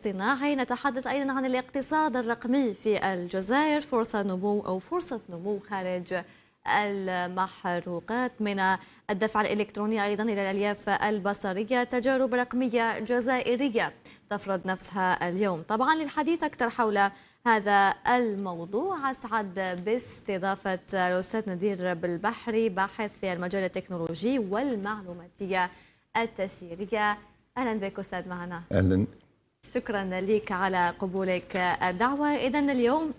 الاصطناعي. نتحدث أيضا عن الاقتصاد الرقمي في الجزائر، فرصة نمو أو فرصة نمو خارج المحروقات، من الدفع الإلكتروني أيضا إلى الألياف البصرية، تجارب رقمية جزائرية تفرض نفسها اليوم. طبعا للحديث أكثر حول هذا الموضوع أسعد باستضافة الأستاذ ندير بالبحري، باحث في المجال التكنولوجي والمعلوماتية التسييرية. أهلا بك أستاذ معنا. أهلا. شكرا لك على قبولك الدعوة. إذن اليوم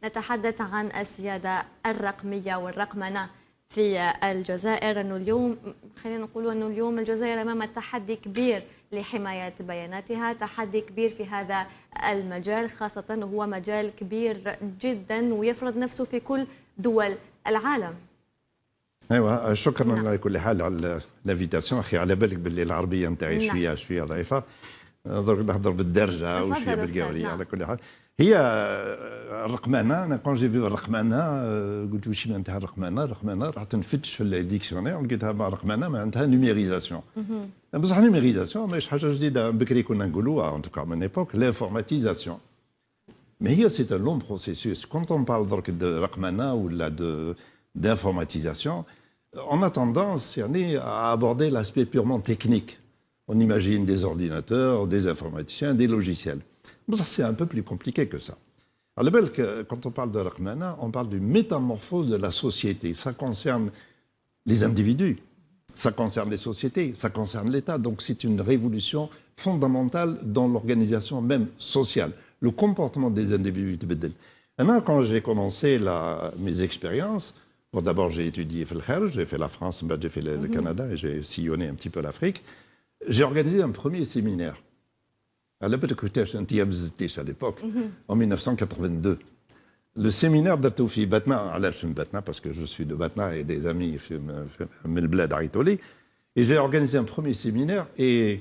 نتحدث عن السيادة الرقمية والرقمنة في الجزائر. أنه اليوم خلينا نقول أنه اليوم الجزائر أمام تحدي كبير لحماية بياناتها، تحدي كبير في هذا المجال، خاصة وهو مجال كبير جدا ويفرض نفسه في كل دول العالم. ايوه شكرا على كل حال على الانفيتاسيون. اخي على بالك باللي العربيه نتاعي شويه ضعيفه، نهضر بالدرجه وشويه بالقاوريه. على كل حال هي الرقمنه. انا كون جي في الرقمنه قلت واش معناتها الرقمنه رحت نفتش في الديكسيونير لقيتها الرقمنه معناتها نيميريزاسيون. بصح نيميريزاسيون ماهيش حاجه جديده، بكري كنا نقولوها ان توكا من ايبوك لانفورماتيزاسيون. Mais hier, c'est un long processus. Quand on parle donc de Raqmana ou d'informatisation, on a tendance à aborder l'aspect purement technique. On imagine des ordinateurs, des informaticiens, des logiciels. Mais ça, c'est un peu plus compliqué que ça. Alors, quand on parle de Raqmana, on parle d'une métamorphose de la société. Ça concerne les individus, ça concerne les sociétés, ça concerne l'État. Donc, c'est une révolution fondamentale dans l'organisation même sociale. Le comportement des individus. Maintenant, quand j'ai commencé mes expériences, bon, d'abord j'ai étudié j'ai fait la France, j'ai fait le Canada et j'ai sillonné un petit peu l'Afrique. J'ai organisé un premier séminaire à l'époque, en 1982. Le séminaire d'Atoufi Batna, parce que je suis de Batna et des amis et j'ai organisé un premier séminaire et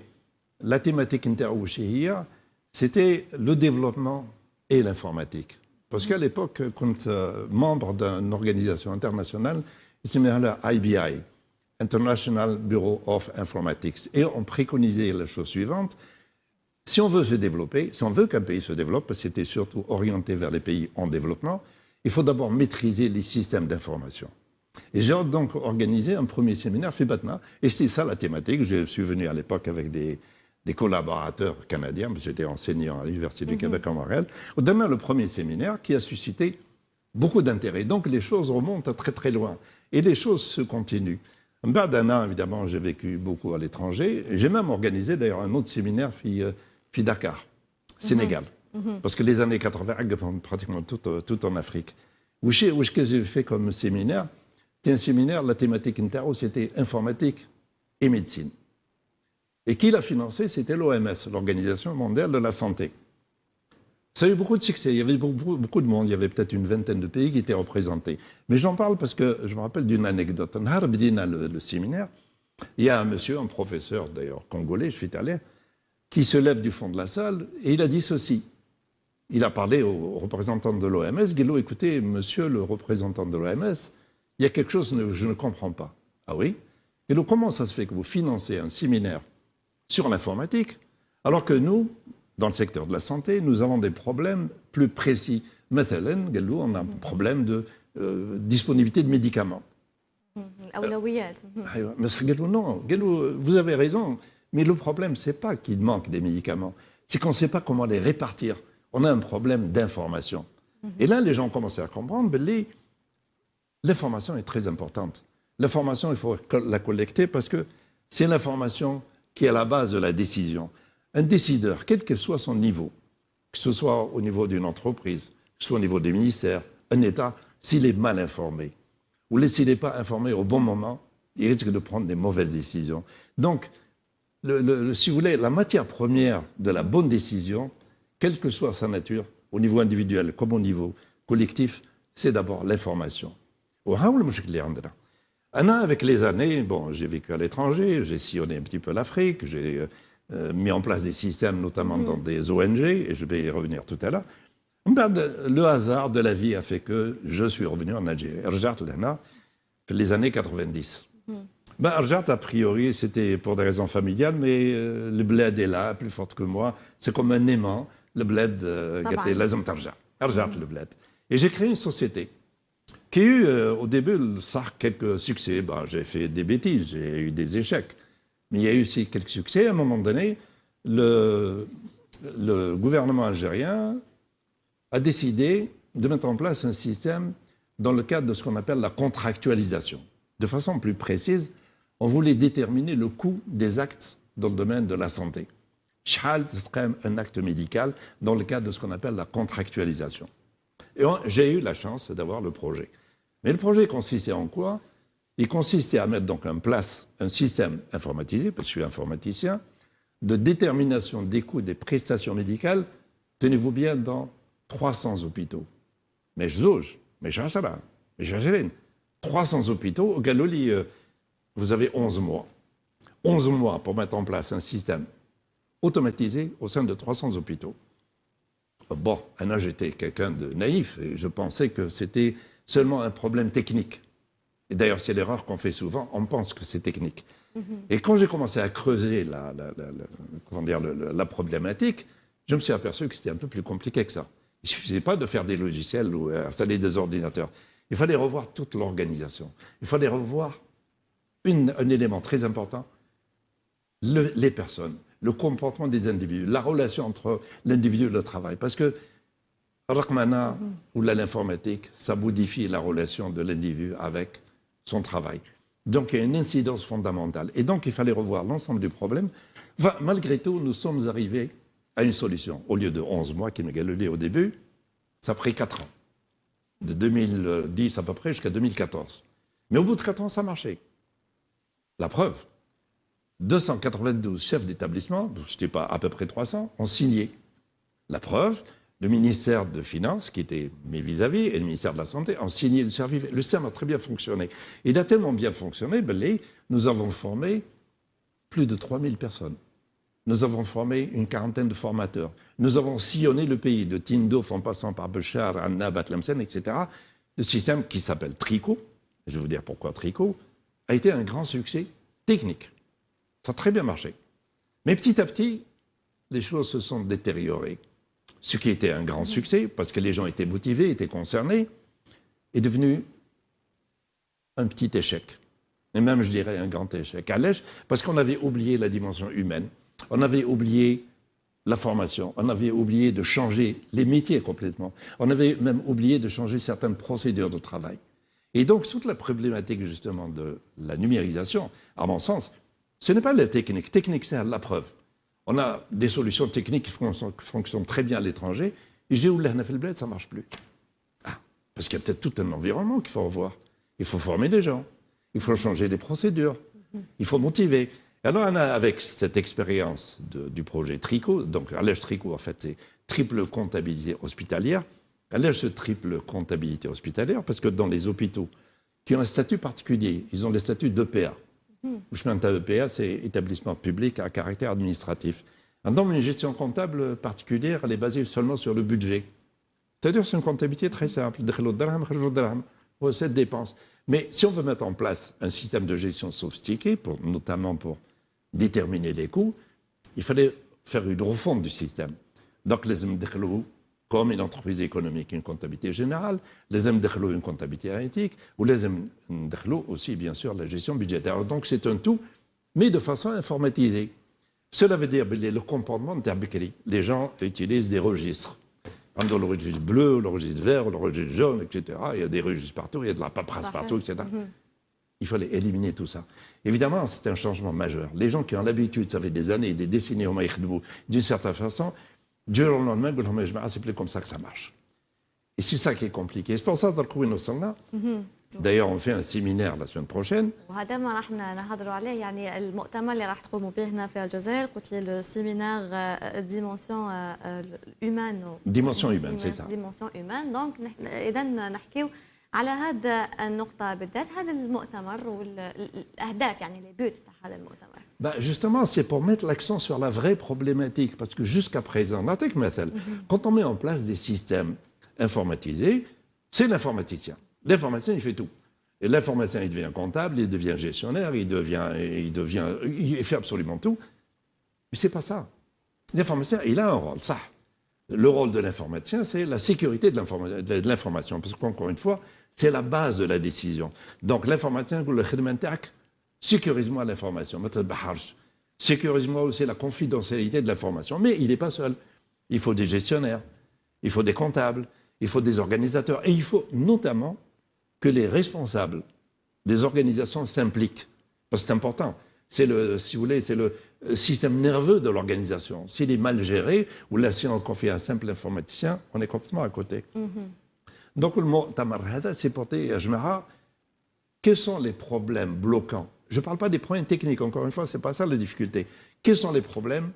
la thématique interrouchée c'était le développement et l'informatique. Parce qu'à l'époque, quand membre d'une organisation internationale, il s'appelait IBI, International Bureau of Informatics. Et on préconisait la chose suivante: si on veut se développer, si on veut qu'un pays se développe, parce que c'était surtout orienté vers les pays en développement, il faut d'abord maîtriser les systèmes d'information. Et j'ai donc organisé un premier séminaire, Fibatna, et c'est ça la thématique. Je suis venu à l'époque avec des collaborateurs canadiens, j'étais enseignant à l'Université du Québec à Montréal. On a le premier séminaire qui a suscité beaucoup d'intérêt. Donc les choses remontent très très loin. Et les choses se continuent. D'un an, évidemment, j'ai vécu beaucoup à l'étranger. J'ai même organisé d'ailleurs un autre séminaire fi Dakar, Sénégal. Parce que les années 80, pratiquement tout en Afrique. Où que j'ai fait comme séminaire? C'était un séminaire, la thématique interro, c'était informatique et médecine. Et qui l'a financé? C'était l'OMS, l'Organisation mondiale de la santé. Ça a eu beaucoup de succès, il y avait beaucoup de monde, il y avait peut-être une vingtaine de pays qui étaient représentés. Mais j'en parle parce que je me rappelle d'une anecdote. On a le séminaire, il y a un monsieur, un professeur d'ailleurs congolais, je suis allé, qui se lève du fond de la salle et il a dit ceci. Il a parlé aux représentants de l'OMS, il dit, écoutez, monsieur le représentant de l'OMS, il y a quelque chose que je ne comprends pas. Ah oui? Et donc comment ça se fait que vous financez un séminaire sur l'informatique, alors que nous, dans le secteur de la santé, nous avons des problèmes plus précis. مثلا, on a un problème de disponibilité de médicaments. Non, vous avez raison, mais le problème, ce n'est pas qu'il manque des médicaments, c'est qu'on ne sait pas comment les répartir. On a un problème d'information. Et là, les gens commencent à comprendre que l'information est très importante. L'information, il faut la collecter parce que c'est l'information qui est à la base de la décision. Un décideur, quel que soit son niveau, que ce soit au niveau d'une entreprise, que ce soit au niveau des ministères, un État, s'il est mal informé, ou s'il n'est pas informé au bon moment, il risque de prendre des mauvaises décisions. Donc, si vous voulez, la matière première de la bonne décision, quelle que soit sa nature, au niveau individuel comme au niveau collectif, c'est d'abord l'information. Avec les années, bon, j'ai vécu à l'étranger, j'ai sillonné un petit peu l'Afrique, j'ai mis en place des systèmes, notamment dans des ONG, et je vais y revenir tout à l'heure. Le hasard de la vie a fait que je suis revenu en Algérie. Les années 90. Arjat, a priori, c'était pour des raisons familiales, mais le bled est là, plus forte que moi. C'est comme un aimant, le bled, طبعاً. لازم ترجع. رجعت le bled. Et j'ai créé une société qui a eu au début quelques succès. Ben, j'ai fait des bêtises, j'ai eu des échecs. Mais il y a eu aussi quelques succès. À un moment donné, le gouvernement algérien a décidé de mettre en place un système dans le cadre de ce qu'on appelle la contractualisation. De façon plus précise, on voulait déterminer le coût des actes dans le domaine de la santé. Shahal, ce serait un acte médical dans le cadre de ce qu'on appelle la contractualisation. Et j'ai eu la chance d'avoir le projet. Mais le projet consistait en quoi? Il consistait à mettre donc en place un système informatisé, parce que je suis informaticien, de détermination des coûts des prestations médicales, tenez-vous bien, dans 300 hôpitaux. Mais je zouge, mais j'achète, mais j'achète. 300 hôpitaux, au Galoli, vous avez 11 mois. 11 mois pour mettre en place un système automatisé au sein de 300 hôpitaux. Bon, j'étais quelqu'un de naïf et je pensais que c'était seulement un problème technique. Et d'ailleurs, c'est l'erreur qu'on fait souvent, on pense que c'est technique. Et quand j'ai commencé à creuser la problématique, je me suis aperçu que c'était un peu plus compliqué que ça. Il ne suffisait pas de faire des logiciels ou installer des ordinateurs. Il fallait revoir toute l'organisation. Il fallait revoir un élément très important, les personnes, le comportement des individus, la relation entre l'individu et le travail. Parce que Raqmana ou l'informatique, ça modifie la relation de l'individu avec son travail. Donc il y a une incidence fondamentale. Et donc il fallait revoir l'ensemble du problème. Enfin, malgré tout, nous sommes arrivés à une solution. Au lieu de 11 mois qui me galolait au début, ça a pris 4 ans. De 2010 à peu près jusqu'à 2014. Mais au bout de 4 ans, ça marchait. La preuve, 292 chefs d'établissement, je n'étais pas à peu près 300, ont signé. La preuve, le ministère de Finances, qui était mes vis-à-vis, et le ministère de la Santé ont signé le service. Le système a très bien fonctionné. Il a tellement bien fonctionné, nous avons formé plus de 3000 personnes. Nous avons formé une quarantaine de formateurs. Nous avons sillonné le pays, de Tindouf en passant par Béchar, Anna, Batlemsen, etc. Le système qui s'appelle Tricot, je vais vous dire pourquoi Tricot, a été un grand succès technique. Ça a très bien marché. Mais petit à petit, les choses se sont détériorées. Ce qui était un grand succès, parce que les gens étaient motivés, étaient concernés, est devenu un petit échec. Et même, je dirais, un grand échec. Parce qu'on avait oublié la dimension humaine. On avait oublié la formation. On avait oublié de changer les métiers complètement. On avait même oublié de changer certaines procédures de travail. Et donc, toute la problématique, justement, de la numérisation, à mon sens, ce n'est pas la technique. Technique, c'est la preuve. On a des solutions techniques qui fonctionnent très bien à l'étranger. Et j'ai ouvert le bled, ça ne marche plus. Ah, parce qu'il y a peut-être tout un environnement qu'il faut revoir. Il faut former les gens. Il faut changer les procédures. Il faut motiver. Alors, on a, avec cette expérience du projet Tricot, donc Allège Tricot, en fait, c'est triple comptabilité hospitalière. Allège ce triple comptabilité hospitalière parce que dans les hôpitaux qui ont un statut particulier, ils ont le statut d'EPA. Je mets un EPA, c'est établissement public à caractère administratif. Donc, une gestion comptable particulière, elle est basée seulement sur le budget. C'est-à-dire c'est une comptabilité très simple. Recettes, dépenses. Mais si on veut mettre en place un système de gestion sophistiqué, notamment pour déterminer les coûts, il fallait faire une refonte du système. Donc, les MDKLO, comme une entreprise économique, une comptabilité générale, les MDKLO, une comptabilité analytique, ou les MDKLO aussi, bien sûr, la gestion budgétaire. Donc, c'est un tout, mais de façon informatisée. Cela veut dire le comportement de les gens utilisent des registres. Dans le registre bleu, le registre vert, le registre jaune, etc. Il y a des registres partout, il y a de la paperasse partout, etc. Il fallait éliminer tout ça. Évidemment, c'est un changement majeur. Les gens qui ont l'habitude, ça fait des années et des décennies au Maïkhdou, d'une certaine façon, du jour au lendemain, c'est plus comme ça que ça marche. Et c'est ça qui est compliqué. C'est pour ça que d'ailleurs, on fait un séminaire la semaine prochaine. وهذا ما راح نهضروا عليه يعني المؤتمر اللي راح تقوموا به هنا في الجزائر قلت لي لو سيمينار ديمونسيون هيومان Dimension humaine, c'est ça. ديمونسيون هيومان دونك اذا نحكيو على هذا النقطه بالذات هذا المؤتمر والاهداف يعني لي بوت تاع هذا المؤتمر. Justement, c'est pour mettre l'accent sur la vraie problématique. Parce que jusqu'à présent, quand on met en place des systèmes informatisés, c'est l'informaticien. L'informaticien, il fait tout. Et l'informaticien, il devient comptable, il devient gestionnaire, il fait absolument tout. Mais ce n'est pas ça. L'informaticien, il a un rôle, ça. Le rôle de l'informaticien, c'est la sécurité de l'information. Parce qu'encore une fois, c'est la base de la décision. Donc l'informaticien, le khidma ntaak, sécurise-moi l'information. Sécurise-moi aussi la confidentialité de l'information. Mais il n'est pas seul. Il faut des gestionnaires, il faut des comptables, il faut des organisateurs. Et il faut notamment que les responsables des organisations s'impliquent. Parce que c'est important. C'est le, si vous voulez, c'est le système nerveux de l'organisation. S'il est mal géré, ou là, si on confie à un simple informaticien, on est complètement à côté. Donc, le mot tamarhada, c'est porté à Jmara. Quels sont les problèmes bloquants? Je ne parle pas des problèmes techniques, encore une fois, ce n'est pas ça la difficulté. Quels sont les problèmes?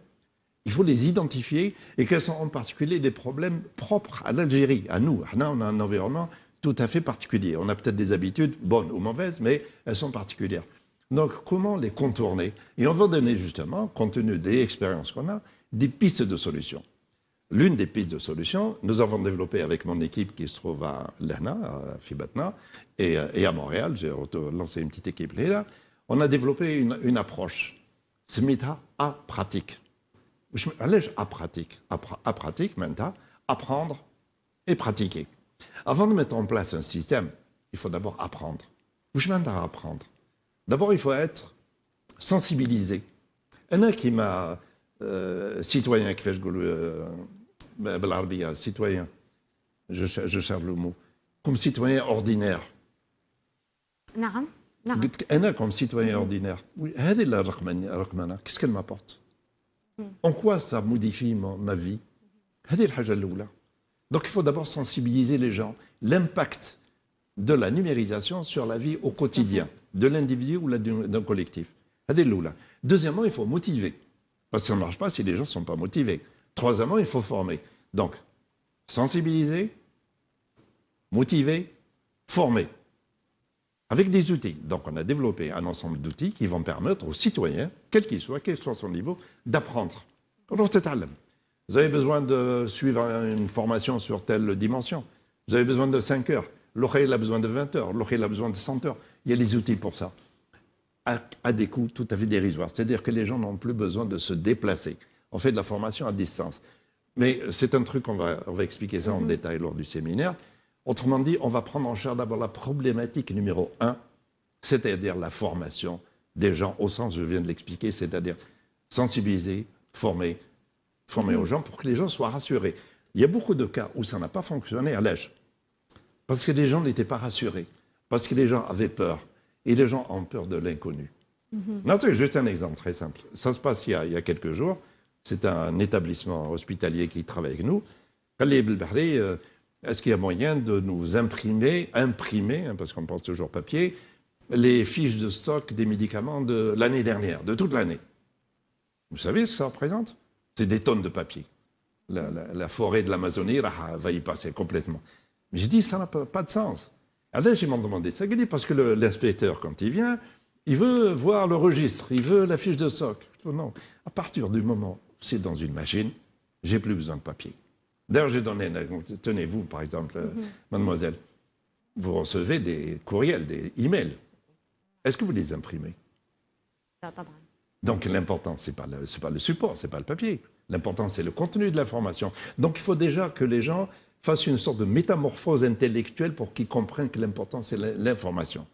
Il faut les identifier, et quels sont en particulier les problèmes propres à l'Algérie, à nous. On a un environnement tout à fait particulier. On a peut-être des habitudes, bonnes ou mauvaises, mais elles sont particulières. Donc, comment les contourner? Et on va donner justement, compte tenu des expériences qu'on a, des pistes de solutions. L'une des pistes de solutions, nous avons développé avec mon équipe qui se trouve à Lehna, à Fibatna, et à Montréal, j'ai lancé une petite équipe là, on a développé une approche, smita à pratique. Allez, à pratique, maintenant, apprendre et pratiquer. Avant de mettre en place un système, il faut d'abord apprendre. Vous apprendre. D'abord, il faut être sensibilisé. Il y en a qui m'a citoyen, qui fait citoyen, je cherche le mot, comme citoyen ordinaire. نعم نعم. أنا comme citoyen ordinaire. Oui, هذه الرقمنة, qu'est-ce qu'elle m'apporte? En quoi ça modifie ma vie? هذه الحاجة الأولى. Donc il faut d'abord sensibiliser les gens. L'impact de la numérisation sur la vie au quotidien, de l'individu ou d'un collectif. هذه الأولى. Deuxièmement, il faut motiver. Parce que ça ne marche pas si les gens ne sont pas motivés. Troisièmement, il faut former. Donc, sensibiliser, motiver, former. Avec des outils. Donc, on a développé un ensemble d'outils qui vont permettre aux citoyens, quel qu'il soit, quel soit son niveau, d'apprendre. Vous avez besoin de suivre une formation sur telle dimension. Vous avez besoin de 5 heures. L'oreille a besoin de 20 heures. L'oreille a besoin de 100 heures. Il y a les outils pour ça. À des coûts tout à fait dérisoires. C'est-à-dire que les gens n'ont plus besoin de se déplacer. On fait de la formation à distance. Mais c'est un truc, on va expliquer ça en détail lors du séminaire. Autrement dit, on va prendre en charge d'abord la problématique numéro 1, c'est-à-dire la formation des gens, au sens, je viens de l'expliquer, c'est-à-dire sensibiliser, former aux gens pour que les gens soient rassurés. Il y a beaucoup de cas où ça n'a pas fonctionné à l'âge. Parce que les gens n'étaient pas rassurés. Parce que les gens avaient peur. Et les gens ont peur de l'inconnu. C'est juste un exemple très simple. Ça se passe il y a quelques jours. C'est un établissement hospitalier qui travaille avec nous. Est-ce qu'il y a moyen de nous imprimer, parce qu'on pense toujours papier, les fiches de stock des médicaments de l'année dernière, de toute l'année? Vous savez ce que ça représente? C'est des tonnes de papier. La forêt de l'Amazonie va y passer complètement. Mais j'ai dit, ça n'a pas de sens. Alors là, ils m'ont demandé ça, parce que l'inspecteur, quand il vient, il veut voir le registre, il veut la fiche de stock. Non, à partir du moment où c'est dans une machine, j'ai plus besoin de papier. D'ailleurs, j'ai donné, tenez-vous par exemple, mademoiselle, vous recevez des courriels, des emails. Est-ce que vous les imprimez? Donc l'important, c'est pas le support, c'est pas le papier. L'important, c'est le contenu de l'information. Donc il faut déjà que les gens fassent une sorte de métamorphose intellectuelle pour qu'ils comprennent que l'important, c'est l'information.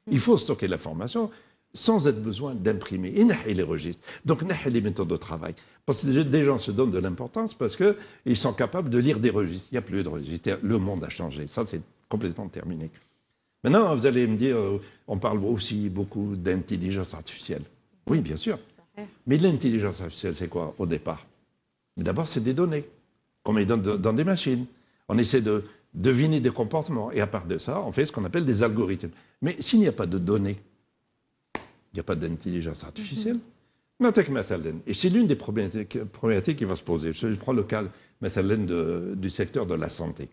Il faut stocker l'information sans être besoin d'imprimer. Et les registres. Donc, les méthodes de travail. Parce que des gens se donnent de l'importance parce qu'ils sont capables de lire des registres. Il n'y a plus de registres. Le monde a changé. Ça, c'est complètement terminé. Maintenant, vous allez me dire, on parle aussi beaucoup d'intelligence artificielle. Oui, bien sûr. Mais l'intelligence artificielle, c'est quoi au départ? D'abord, c'est des données qu'on met dans des machines. On essaie de deviner des comportements. Et à part de ça, on fait ce qu'on appelle des algorithmes. Mais s'il n'y a pas de données, il n'y a pas d'intelligence artificielle. Et c'est l'une des problématiques qui va se poser. Je prends le cas du secteur de la santé,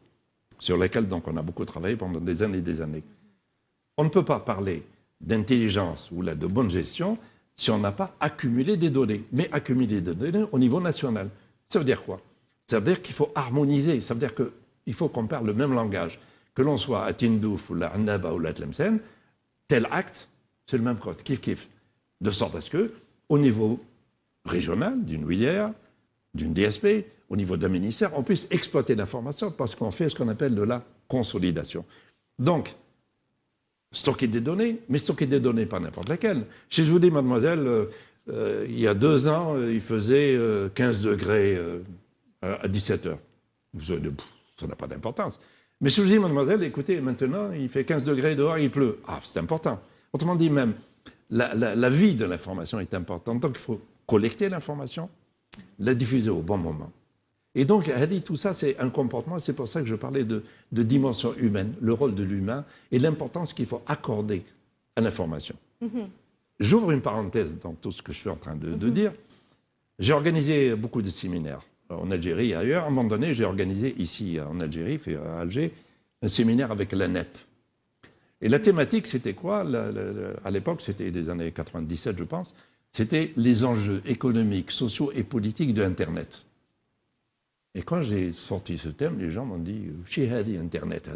sur lequel donc, on a beaucoup travaillé pendant des années et des années. On ne peut pas parler d'intelligence ou là, de bonne gestion si on n'a pas accumulé des données. Mais accumuler des données au niveau national. Ça veut dire quoi? Ça veut dire qu'il faut harmoniser. Ça veut dire qu'il faut qu'on parle le même langage. Que l'on soit à Tindouf ou à Annaba ou à Tlemcen, tel acte, c'est le même code, kiff-kiff. De sorte à ce que, au niveau régional, d'une wilaya, d'une DSP, au niveau d'un ministère, on puisse exploiter l'information parce qu'on fait ce qu'on appelle de la consolidation. Donc, stocker des données, mais stocker des données pas n'importe lesquelles. Si je vous dis, mademoiselle, il y a 2 ans, il faisait 15 degrés à 17 heures. Vous avez dit, ça n'a pas d'importance. Mais si je vous dis, mademoiselle, écoutez, maintenant, il fait 15 degrés dehors, il pleut. Ah, c'est important. Autrement dit, même, la vie de l'information est importante. Donc, il faut collecter l'information, la diffuser au bon moment. Et donc, tout ça, c'est un comportement. C'est pour ça que je parlais de dimension humaine, le rôle de l'humain et l'importance qu'il faut accorder à l'information. J'ouvre une parenthèse dans tout ce que je suis en train de dire. J'ai organisé beaucoup de séminaires en Algérie et ailleurs. À un moment donné, j'ai organisé ici en Algérie, à Alger, un séminaire avec l'ANEP. Et la thématique, c'était quoi? À l'époque, c'était des années 97, je pense. C'était les enjeux économiques, sociaux et politiques de Internet. Et quand j'ai sorti ce thème, les gens m'ont dit « Shihadi Internet ».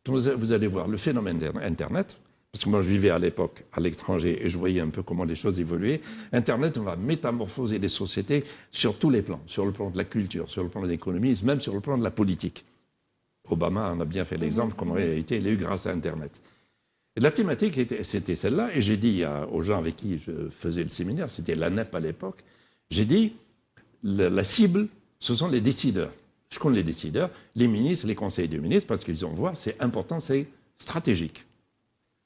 Vous allez voir le phénomène d'Internet, parce que moi je vivais à l'époque à l'étranger et je voyais un peu comment les choses évoluaient. Internet va métamorphoser les sociétés sur tous les plans, sur le plan de la culture, sur le plan de l'économie, même sur le plan de la politique. Obama en a bien fait l'exemple, comme en réalité il a eu grâce à Internet. Et la thématique, c'était celle-là, et j'ai dit aux gens avec qui je faisais le séminaire, c'était l'ANEP à l'époque, j'ai dit, la cible, ce sont les décideurs. Je connais les décideurs, les ministres, les conseils de ministres, parce qu'ils vont voir, c'est important, c'est stratégique.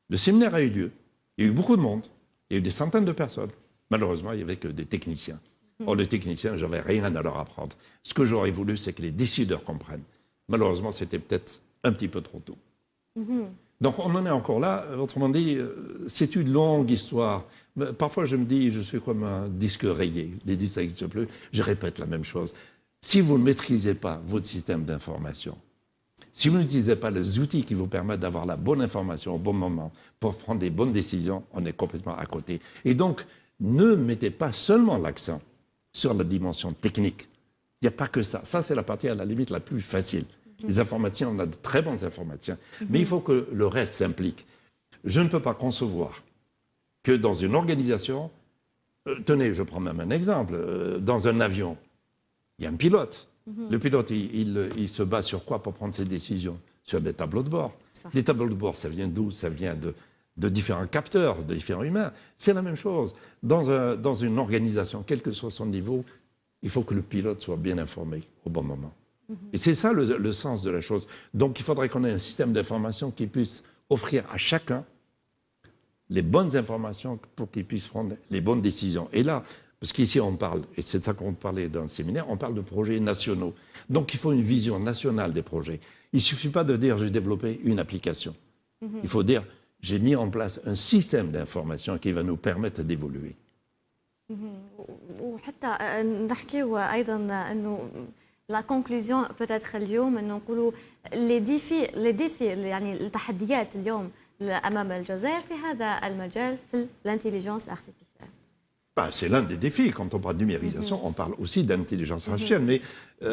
Le séminaire a eu lieu, il y a eu beaucoup de monde, il y a eu des centaines de personnes. Malheureusement, il n'y avait que des techniciens. Or, les techniciens, je n'avais rien à leur apprendre. Ce que j'aurais voulu, c'est que les décideurs comprennent. Malheureusement, c'était peut-être un petit peu trop tôt. Donc, on en est encore là. Autrement dit, c'est une longue histoire. Parfois, je me dis, je suis comme un disque rayé. Les disques n'existent plus. Je répète la même chose. Si vous ne maîtrisez pas votre système d'information, si vous n'utilisez pas les outils qui vous permettent d'avoir la bonne information au bon moment pour prendre des bonnes décisions, on est complètement à côté. Et donc, ne mettez pas seulement l'accent sur la dimension technique. Il n'y a pas que ça. Ça, c'est la partie à la limite la plus facile. Les informaticiens, on a de très bons informaticiens. Mais il faut que le reste s'implique. Je ne peux pas concevoir que dans une organisation, tenez, je prends même un exemple, dans un avion, il y a un pilote. Le pilote, il se base sur quoi pour prendre ses décisions? Sur des tableaux de bord. Les tableaux de bord, ça vient d'où? Ça vient de différents capteurs, de différents humains. C'est la même chose. Dans une organisation, quel que soit son niveau, il faut que le pilote soit bien informé au bon moment. Et c'est ça le sens de la chose. Donc il faudrait qu'on ait un système d'information qui puisse offrir à chacun les bonnes informations pour qu'il puisse prendre les bonnes décisions. Et là, parce qu'ici on parle, et c'est de ça qu'on parlait dans le séminaire, on parle de projets nationaux. Donc il faut une vision nationale des projets. Il ne suffit pas de dire j'ai développé une application. Il faut dire j'ai mis en place un système d'information qui va nous permettre d'évoluer. وحتى نحكيو ايضا انه لا كونكلوزيون بوتيتر اليوم انه نقولوا لي ديفي يعني التحديات اليوم امام الجزائر في هذا المجال في الانتيليجنس ارتيفيسيال. C'est l'un des défis. Quand on parle de numérisation, on parle aussi d'intelligence artificielle. Mais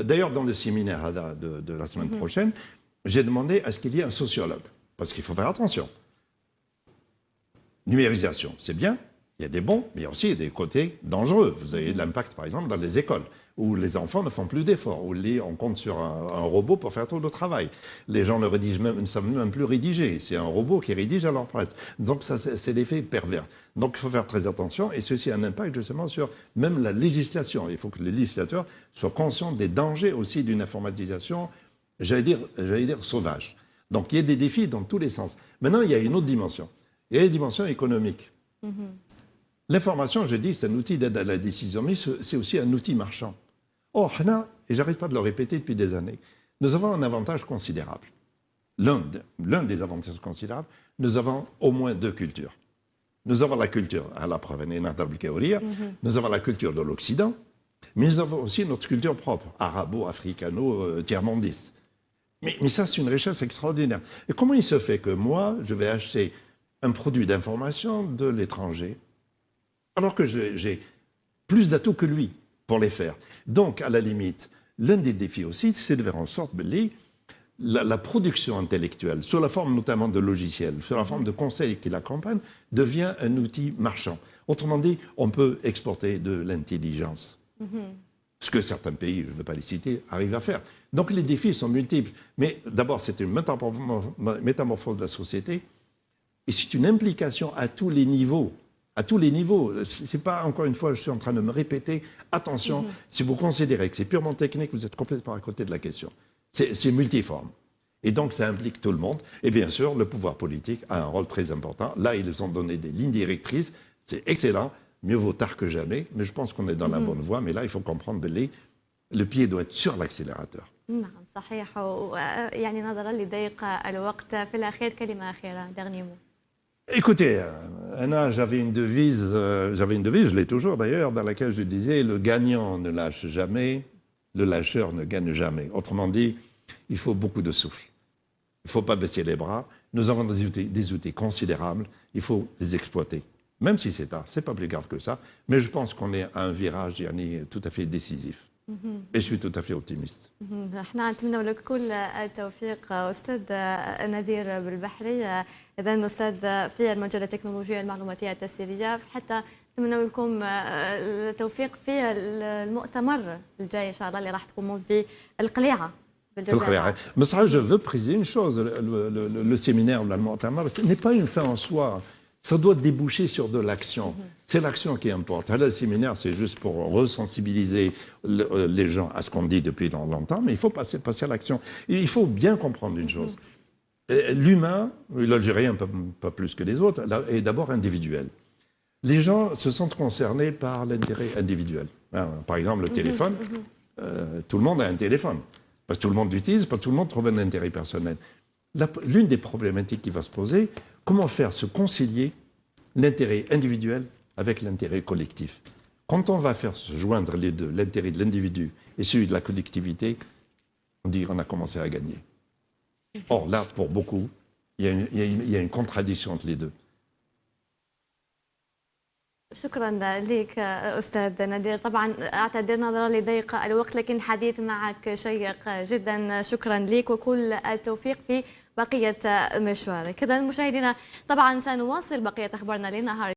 d'ailleurs, dans le séminaire de la semaine prochaine, j'ai demandé à ce qu'il y ait un sociologue. Parce qu'il faut faire attention. Numérisation, c'est bien. Il y a des bons, mais il y a aussi des côtés dangereux. Vous avez de l'impact, par exemple, dans les écoles, où les enfants ne font plus d'efforts, où on compte sur un robot pour faire tout le travail. Les gens ne savent même plus rédiger. C'est un robot qui rédige à leur place. Donc, ça, c'est l'effet pervers. Donc, il faut faire très attention. Et ceci a un impact, justement, sur même la législation. Il faut que les législateurs soient conscients des dangers aussi d'une informatisation, j'allais dire sauvage. Donc, il y a des défis dans tous les sens. Maintenant, il y a une autre dimension. Il y a une dimension économique. L'information, je dis, c'est un outil d'aide à la décision, mais c'est aussi un outil marchand. Or, et j'arrête pas de le répéter depuis des années, nous avons un avantage considérable. L'un des avantages considérables, nous avons au moins 2 cultures. Nous avons la culture, à la preuve, nous avons la culture de l'Occident, mais nous avons aussi notre culture propre, arabo-africano, tiers-mondiste. Mais ça, c'est une richesse extraordinaire. Et comment il se fait que moi, je vais acheter un produit d'information de l'étranger, alors que j'ai plus d'atouts que lui pour les faire. Donc, à la limite, l'un des défis aussi, c'est de faire en sorte que la production intellectuelle, sous la forme notamment de logiciels, sous la forme de conseils qui l'accompagnent, devient un outil marchand. Autrement dit, on peut exporter de l'intelligence. Ce que certains pays, je ne veux pas les citer, arrivent à faire. Donc les défis sont multiples. Mais d'abord, c'est une métamorphose de la société et c'est une implication à tous les niveaux. À tous les niveaux. C'est pas, encore une fois, je suis en train de me répéter, attention, si vous considérez que c'est purement technique, vous êtes complètement à côté de la question. C'est multiforme. Et donc, ça implique tout le monde. Et bien sûr, le pouvoir politique a un rôle très important. Là, ils ont donné des lignes directrices. C'est excellent. Mieux vaut tard que jamais. Mais je pense qu'on est dans la bonne voie. Mais là, il faut comprendre que le pied doit être sur l'accélérateur. نعم صحيح يعني نظرا لضيق الوقت في الأخير كلمة أخيرة dernier mot. Écoutez, Anna, j'avais une devise, je l'ai toujours d'ailleurs, dans laquelle je disais « Le gagnant ne lâche jamais, le lâcheur ne gagne jamais ». Autrement dit, il faut beaucoup de souffle. Il ne faut pas baisser les bras. Nous avons des outils considérables. Il faut les exploiter. Même si c'est tard, ce n'est pas plus grave que ça. Mais je pense qu'on est à un virage tout à fait décisif. Et je suis tout à fait optimiste. احنا نتمنى لك كل التوفيق استاذ نذير بالبحري، اذا استاذ في المجال التكنولوجيا المعلوماتيه التسييريه، حتى نتمنى لكم التوفيق في المؤتمر الجاي ان شاء الله اللي راح تقومون في القليعه بالجزائر. Mais ça, je veux préciser une chose, le séminaire de l'Almu'tamar, ce n'est pas une fin en soi. Ça doit déboucher sur de l'action. C'est l'action qui importe. Le séminaire, c'est juste pour resensibiliser les gens à ce qu'on dit depuis longtemps, mais il faut passer à l'action. Il faut bien comprendre une chose. L'humain, l'Algérien, pas plus que les autres, est d'abord individuel. Les gens se sentent concernés par l'intérêt individuel. Par exemple, le téléphone, tout le monde a un téléphone. Parce que tout le monde l'utilise, parce que tout le monde trouve un intérêt personnel. L'une des problématiques qui va se poser, comment faire se concilier l'intérêt individuel avec l'intérêt collectif. Quand on va faire se joindre les deux, l'intérêt de l'individu et celui de la collectivité, on dit qu'on a commencé à gagner. Or là, pour beaucoup, il y a une contradiction entre les deux. شكرا لك أستاذ نذير. طبعا أعتذر نظرا لضيق الوقت، لكن الحديث معك شيق جدا. شكرا لك وكل التوفيق في بقية مشوارك. كذا مشاهدينا طبعا سنواصل بقية أخبارنا لنهار